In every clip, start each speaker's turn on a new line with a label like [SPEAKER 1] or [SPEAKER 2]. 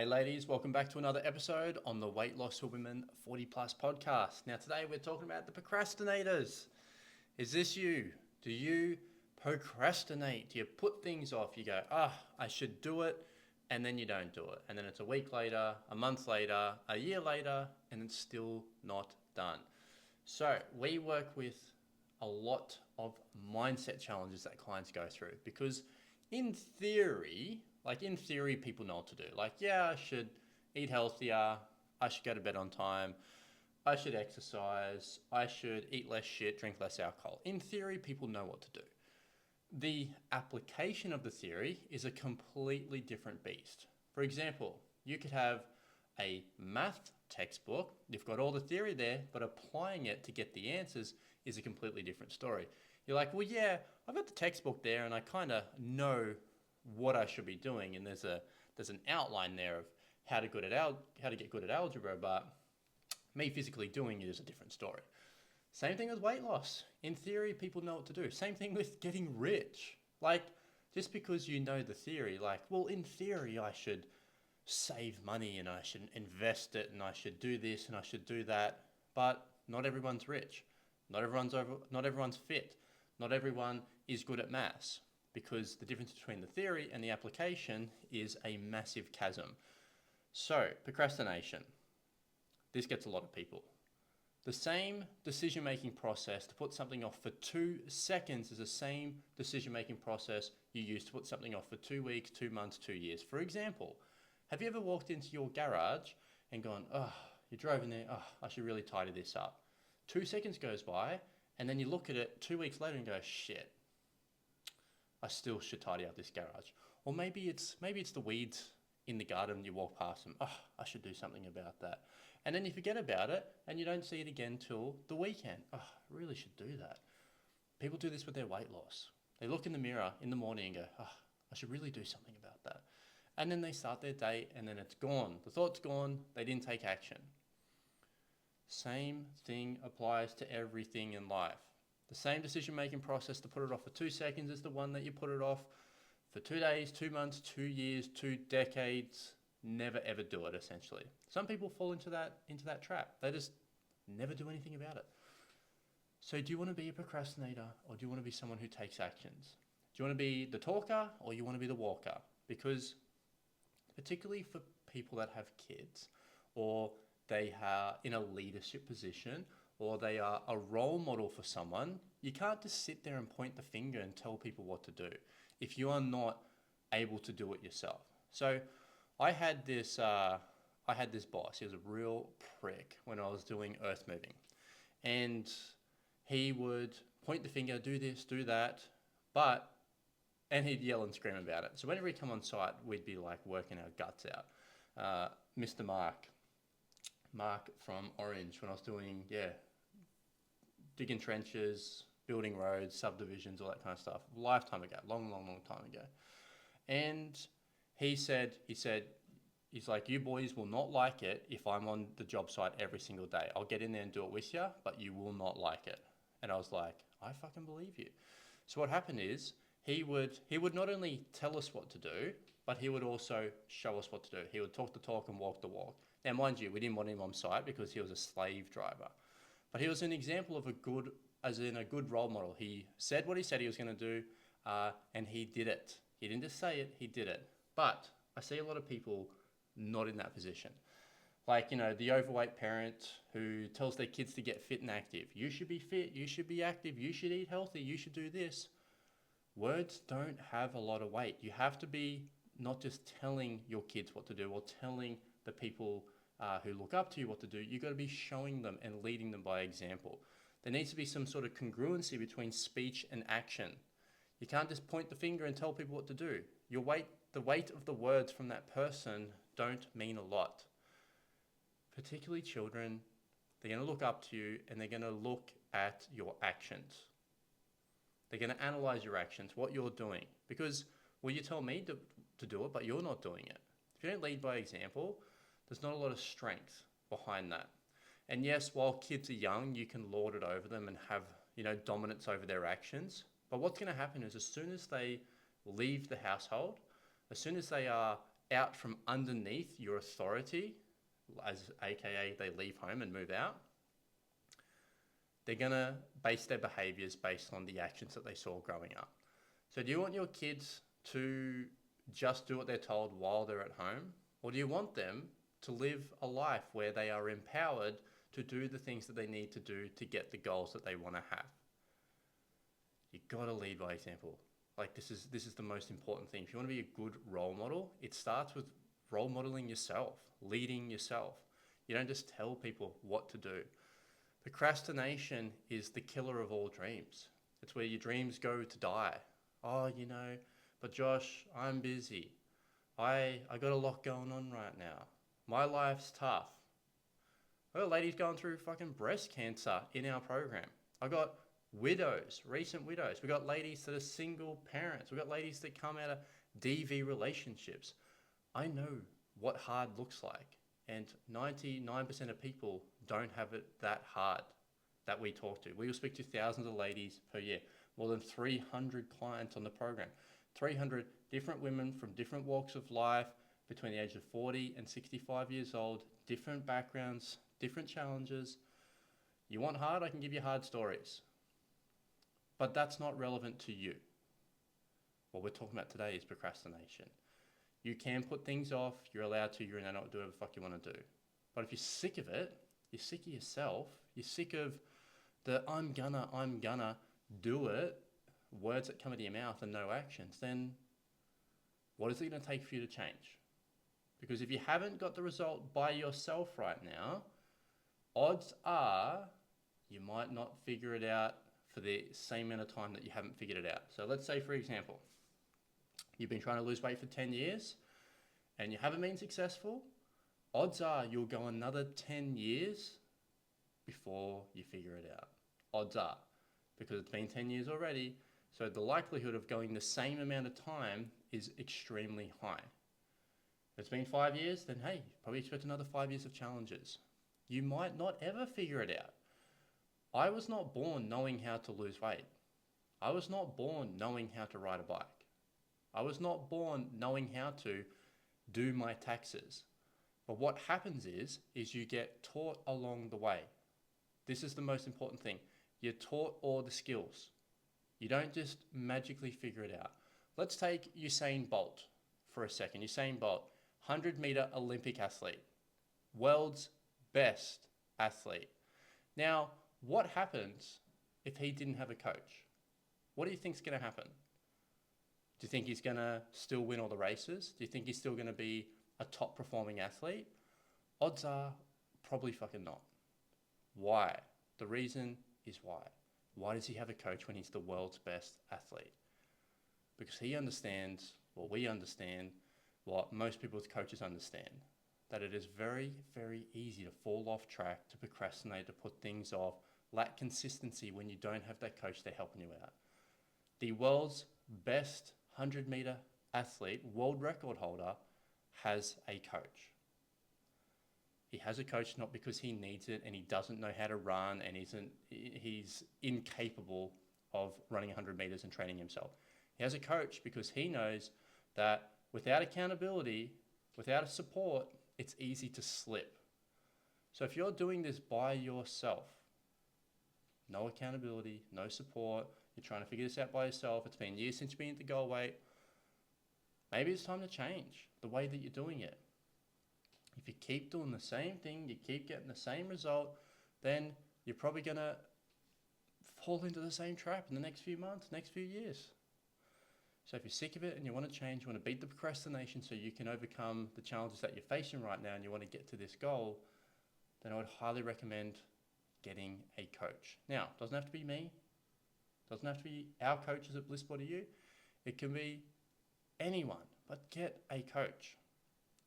[SPEAKER 1] Hey ladies, welcome back to another episode on the Weight Loss for Women 40 Plus podcast. Now today we're talking about the procrastinators. Is this you? Do you procrastinate? Do you put things off? You go, I should do it, and then you don't do it. And then it's a week later, a month later, a year later, and it's still not done. So we work with a lot of mindset challenges that clients go through because in theory, people know what to do. I should eat healthier. I should go to bed on time. I should exercise. I should eat less shit, drink less alcohol. In theory, people know what to do. The application of the theory is a completely different beast. For example, you could have a math textbook. You've got all the theory there, but applying it to get the answers is a completely different story. You're like, well, yeah, I've got the textbook there and I kind of know what I should be doing, and there's an outline there of how to get good at algebra, but me physically doing it is a different story. Same thing with weight loss. In theory, people know what to do. Same thing with getting rich. Just because you know the theory, in theory, I should save money and I should invest it and I should do this and I should do that. But not everyone's rich. Not everyone's fit. Not everyone is good at maths, because the difference between the theory and the application is a massive chasm. So, procrastination. This gets a lot of people. The same decision-making process to put something off for 2 seconds is the same decision-making process you use to put something off for 2 weeks, 2 months, 2 years. For example, have you ever walked into your garage and gone, you drove in there, I should really tidy this up. 2 seconds goes by, and then you look at it 2 weeks later and go, shit, I still should tidy up this garage. Or maybe it's the weeds in the garden, you walk past them, I should do something about that. And then you forget about it and you don't see it again till the weekend. I really should do that. People do this with their weight loss. They look in the mirror in the morning and go, I should really do something about that. And then they start their day and then it's gone. The thought's gone, they didn't take action. Same thing applies to everything in life. The same decision-making process to put it off for 2 seconds is the one that you put it off for 2 days, 2 months, 2 years, 2 decades. Never ever do it, essentially. Some people fall into that trap. They just never do anything about it. So do you want to be a procrastinator or do you want to be someone who takes actions? Do you want to be the talker or you want to be the walker? Because particularly for people that have kids, or they are in a leadership position, or they are a role model for someone, you can't just sit there and point the finger and tell people what to do if you are not able to do it yourself. So I had this boss. He was a real prick when I was doing earth moving. And he would point the finger, do this, do that, and he'd yell and scream about it. So whenever he'd come on site, we'd be working our guts out. Mr. Mark from Orange, when I was doing, digging trenches, building roads, subdivisions, all that kind of stuff. Lifetime ago, long time ago. And he's like, you boys will not like it if I'm on the job site every single day. I'll get in there and do it with you, but you will not like it. And I was like, I fucking believe you. So what happened is he would not only tell us what to do, but he would also show us what to do. He would talk the talk and walk the walk. Now, mind you, we didn't want him on site because he was a slave driver. But he was an example of a good role model. He said what he said he was going to do, and he did it. He didn't just say it, he did it. But I see a lot of people not in that position. The overweight parent who tells their kids to get fit and active. You should be fit, you should be active, you should eat healthy, you should do this. Words don't have a lot of weight. You have to be not just telling your kids what to do or telling the people who look up to you what to do. You've got to be showing them and leading them by example. There needs to be some sort of congruency between speech and action. You can't just point the finger and tell people what to do. The weight of the words from that person don't mean a lot. Particularly children, they're going to look up to you and they're going to look at your actions. They're going to analyze your actions, what you're doing. Because, you tell me to do it, but you're not doing it. If you don't lead by example, there's not a lot of strength behind that. And yes, while kids are young, you can lord it over them and have, dominance over their actions. But what's going to happen is as soon as they leave the household, as soon as they are out from underneath your authority, as aka they leave home and move out, they're going to base their behaviors based on the actions that they saw growing up. So do you want your kids to just do what they're told while they're at home? Or do you want them to live a life where they are empowered to do the things that they need to do to get the goals that they want to have? You got to lead by example. Like this is the most important thing. If you want to be a good role model, it starts with role modeling yourself, leading yourself. You don't just tell people what to do. Procrastination is the killer of all dreams. It's where your dreams go to die. Oh, but Josh, I'm busy. I got a lot going on right now. My life's tough. I got ladies going through fucking breast cancer in our program. I got widows, recent widows. We got ladies that are single parents. We got ladies that come out of DV relationships. I know what hard looks like. And 99% of people don't have it that hard that we talk to. We will speak to thousands of ladies per year. More than 300 clients on the program. 300 different women from different walks of life between the age of 40 and 65 years old. Different backgrounds, different challenges. You want hard? I can give you hard stories. But that's not relevant to you. What we're talking about today is procrastination. You can put things off, you're allowed to, you're allowed not to do whatever the fuck you want to do. But if you're sick of it, you're sick of yourself, you're sick of the I'm gonna do it, words that come out of your mouth and no actions, then what is it going to take for you to change? Because if you haven't got the result by yourself right now, odds are you might not figure it out for the same amount of time that you haven't figured it out. So let's say, for example, you've been trying to lose weight for 10 years and you haven't been successful. Odds are you'll go another 10 years before you figure it out. Odds are, because it's been 10 years already. So the likelihood of going the same amount of time is extremely high. If it's been 5 years, then hey, probably expect another 5 years of challenges. You might not ever figure it out. I was not born knowing how to lose weight. I was not born knowing how to ride a bike. I was not born knowing how to do my taxes. But what happens is you get taught along the way. This is the most important thing. You're taught all the skills. You don't just magically figure it out. Let's take Usain Bolt for a second. Usain Bolt, 100-meter Olympic athlete, world's best athlete. Now, what happens if he didn't have a coach? What do you think is going to happen? Do you think he's going to still win all the races? Do you think he's still going to be a top performing athlete? Odds are probably fucking not. Why? The reason is why. Why does he have a coach when he's the world's best athlete? Because he understands what we understand, what most people's coaches understand, that it is very, very easy to fall off track, to procrastinate, to put things off, lack consistency when you don't have that coach there helping you out. The world's best 100-meter athlete, world record holder, has a coach. He has a coach not because he needs it and he doesn't know how to run and he's incapable of running 100 meters and training himself. He has a coach because he knows that without accountability, without support, it's easy to slip. So if you're doing this by yourself, no accountability, no support, you're trying to figure this out by yourself, it's been years since you've been at the goal weight, maybe it's time to change the way that you're doing it. If you keep doing the same thing, you keep getting the same result, then you're probably going to fall into the same trap in the next few months, next few years. So if you're sick of it and you want to change, you want to beat the procrastination so you can overcome the challenges that you're facing right now and you want to get to this goal, then I would highly recommend getting a coach. Now, it doesn't have to be me. It doesn't have to be our coaches at Bliss Body U. It can be anyone, but get a coach.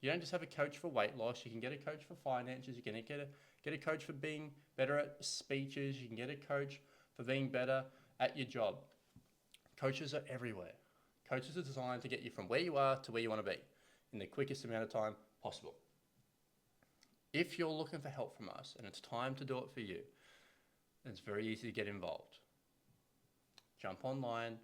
[SPEAKER 1] You don't just have a coach for weight loss. You can get a coach for finances. You can get a coach for being better at speeches. You can get a coach for being better at your job. Coaches are everywhere. Coaches are designed to get you from where you are to where you want to be in the quickest amount of time possible. If you're looking for help from us and it's time to do it for you, then it's very easy to get involved. Jump online.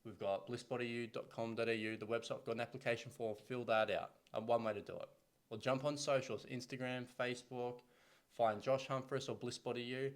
[SPEAKER 1] We've got blissbodyu.com.au, the website, got an application form, fill that out. One way to do it. Or jump on socials, Instagram, Facebook, find Josh Humphries or blissbodyu.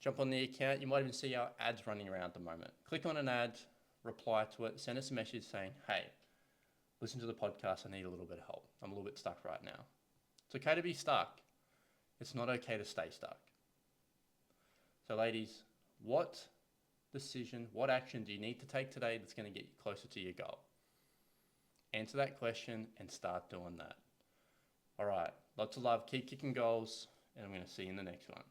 [SPEAKER 1] Jump on the account. You might even see our ads running around at the moment. Click on an ad, reply to it, send us a message saying, hey, listen to the podcast, I need a little bit of help. I'm a little bit stuck right now. It's okay to be stuck. It's not okay to stay stuck. So ladies, what decision, what action do you need to take today that's going to get you closer to your goal? Answer that question and start doing that. All right, lots of love, keep kicking goals, and I'm going to see you in the next one.